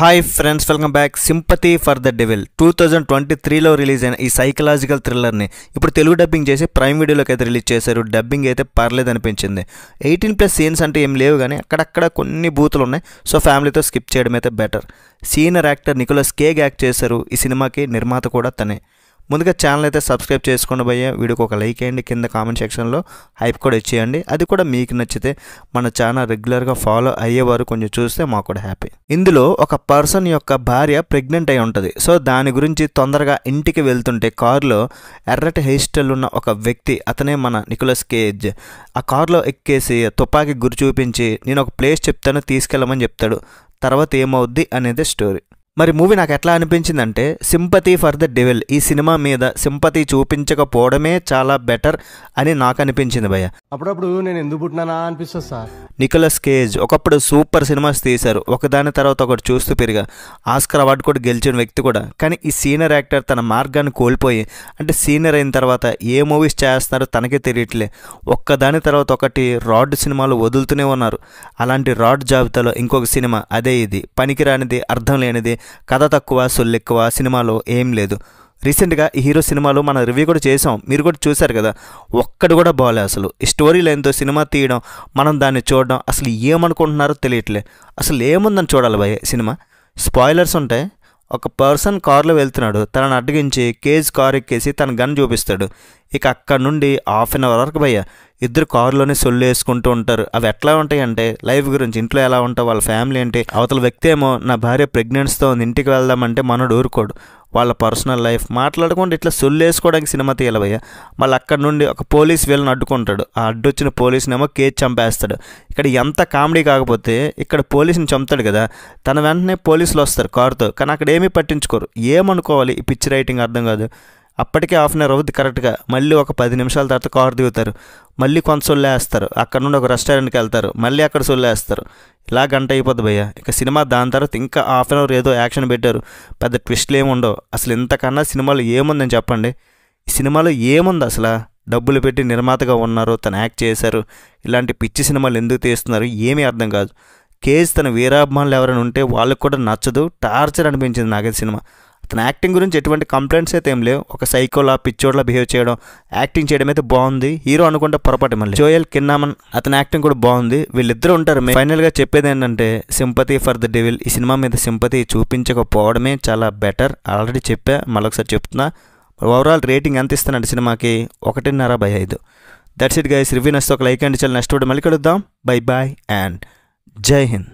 Hi friends, welcome back. Sympathy for the Devil 2023లో release అయిన ఈ సైకలాజికల్ థ్రిల్లర్ని ఇప్పుడు తెలుగు డబ్బింగ్ చేసి ప్రైమ్ వీడియోలోకి అయితే రిలీజ్ చేశారు. డబ్బింగ్ అయితే పర్లేదు అనిపించింది. 18+ సీన్స్ అంటే ఏం లేవు, కానీ అక్కడక్కడ కొన్ని బూతులు ఉన్నాయి. సో ఫ్యామిలీతో స్కిప్ చేయడం అయితే better. Senior actor Nicolas Cage act చేశారు. ఈ సినిమాకి నిర్మాత కూడా తనే. ముందుగా ఛానల్ అయితే సబ్స్క్రైబ్ చేసుకోండి భయ్య. వీడియోకి ఒక లైక్ వేయండి, కింద కామెంట్ సెక్షన్లో హైప్ కూడా ఇచ్చేయండి. అది కూడా మీకు నచ్చితే మన ఛానల్ రెగ్యులర్గా ఫాలో అయ్యేవారు కొంచెం చూస్తే మాకు కూడా హ్యాపీ. ఇందులో ఒక పర్సన్ యొక్క భార్య ప్రెగ్నెంట్ అయి ఉంటుంది. సో దాని గురించి తొందరగా ఇంటికి వెళ్తుంటే కారులో ఎర్రటి హెయిర్ స్టైల్ ఉన్న ఒక వ్యక్తి, అతనే మన నికోలస్ కేజ్, ఆ కారులో ఎక్కేసి తుపాకీ గురి చూపించి నేను ఒక ప్లేస్ చెప్తాను తీసుకెళ్ళమని చెప్తాడు. తర్వాత ఏమవుద్ది అనేది స్టోరీ. మరి మూవీ నాకు ఎట్లా అనిపించిందంటే, సింపతి ఫర్ ద డెవిల్ ఈ సినిమా మీద సింపతి చూపించకపోవడమే చాలా బెటర్ అని నాకు అనిపించింది భయ్య. అప్పుడప్పుడు నేను ఎందుకు పుట్టినానా అనిపిస్తుంది సార్. నికోలస్ కేజ్ ఒకప్పుడు సూపర్ సినిమాస్ తీశారు, ఒకదాని తర్వాత ఒకటి చూస్తూ పెరిగా. ఆస్కర్ అవార్డు కూడా గెలిచిన వ్యక్తి కూడా. కానీ ఈ సీనియర్ యాక్టర్ తన మార్గాన్ని కోల్పోయి, అంటే సీనియర్ అయిన తర్వాత ఏ మూవీస్ చేస్తున్నారో తనకే తెలియట్లే. ఒక్కదాని తర్వాత ఒకటి రాడ్ సినిమాలు వదులుతూనే ఉన్నారు. అలాంటి రాడ్ జాబితాలో ఇంకొక సినిమా అదే ఇది. పనికిరానిది, అర్థం లేనిది, కథ తక్కువ, సొల్లెక్కువ, సినిమాలో ఏం లేదు. రీసెంట్గా ఈ హీరో సినిమాలో మన రివ్యూ కూడా చేసాం, మీరు కూడా చూశారు కదా. ఒక్కడు కూడా బాగాలే అసలు. ఈ స్టోరీ లైన్తో సినిమా తీయడం, మనం దాన్ని చూడడం, అసలు ఏమనుకుంటున్నారో తెలియట్లే. అసలు ఏముందని చూడాలి భయ్య సినిమా. స్పాయిలర్స్ ఉంటాయి. ఒక పర్సన్ కారులో వెళ్తున్నాడు, తనను అడ్డగించి కేజ్ కారు ఎక్కేసి తన గన్ చూపిస్తాడు. ఇక అక్కడ నుండి హాఫ్ అన్ అవర్ వరకు భయ్య ఇద్దరు కారులోనే సొల్లు వేసుకుంటూ ఉంటారు. అవి ఎట్లా ఉంటాయి అంటే లైఫ్ గురించి, ఇంట్లో ఎలా ఉంటావు, వాళ్ళ ఫ్యామిలీ ఏంటి. అవతల వ్యక్తి ఏమో నా భార్య ప్రెగ్నెన్సీతో ఉంది, ఇంటికి వెళ్దామంటే మనోడు ఊరుకోడు. వాళ్ళ పర్సనల్ లైఫ్ మాట్లాడుకుంటే ఇట్లా సొల్లు వేసుకోవడానికి సినిమా తీయాలి భయ్య. మళ్ళీ అక్కడ నుండి ఒక పోలీస్ వీళ్ళని అడ్డుకుంటాడు. ఆ అడ్డొచ్చిన పోలీసునేమో కేజ్ చంపేస్తాడు. ఇక్కడ ఎంత కామెడీ కాకపోతే ఇక్కడ పోలీసుని చంపుతాడు కదా, తన వెంటనే పోలీసులు వస్తారు కారుతో. కానీ అక్కడ ఏమీ పట్టించుకోరు. ఏమనుకోవాలి ఈ పిచ్ రైటింగ్ అర్థం కాదు. అప్పటికే హాఫ్ అన్ అవర్ అవుద్ది కరెక్ట్గా. మళ్ళీ ఒక 10 నిమిషాల తర్వాత కారు దిగుతారు. మళ్ళీ కొంత సొల్లేస్తారు. అక్కడ నుండి ఒక రెస్టారెంట్కి వెళ్తారు, మళ్ళీ అక్కడ సొల్లేస్తారు. ఇలా గంట అయిపోద్ది భయ్య. ఇక సినిమా దాని తర్వాత ఇంకా హాఫ్ అన్ అవర్ ఏదో యాక్షన్ పెట్టారు. పెద్ద ట్విస్ట్లు ఏమి ఉండవు. అసలు ఇంతకన్నా సినిమాలో ఏముందని చెప్పండి. ఈ సినిమాలో ఏముంది అసలు? డబ్బులు పెట్టి నిర్మాతగా ఉన్నారు, తను యాక్ట్ చేశారు. ఇలాంటి పిచ్చి సినిమాలు ఎందుకు తీస్తున్నారు ఏమీ అర్థం కాదు. కేజ్ తన వీరాభిమానులు ఎవరైనా ఉంటే వాళ్ళకి కూడా నచ్చదు. టార్చర్ అనిపించింది నాకైతే సినిమా. అతని యాక్టింగ్ గురించి ఎటువంటి కంప్లైంట్స్ అయితే ఏం లేవు. ఒక సైకోలా, పిచ్చోడ్లా బిహేవ్ చేయడం, యాక్టింగ్ చేయడం అయితే బాగుంది. హీరో అనుకుంటే పొరపాటు. మళ్ళీ జోయల్ కిన్నామన్, అతని యాక్టింగ్ కూడా బాగుంది. వీళ్ళిద్దరూ ఉంటారు. ఫైనల్గా చెప్పేది ఏంటంటే, సింపతి ఫర్ ద డెవిల్ ఈ సినిమా మీద సింపతి చూపించకపోవడమే చాలా బెటర్. ఆల్రెడీ చెప్పా, మళ్ళొకసారి చెప్తున్నా. ఓవరాల్ రేటింగ్ ఎంత ఇస్తానంటే సినిమాకి 1.5/5. That's it guys. రివ్యూ నచ్చితే ఒక like and channel next video మళ్ళీ కలుద్దాం. బై బాయ్ అండ్ జై హింద్.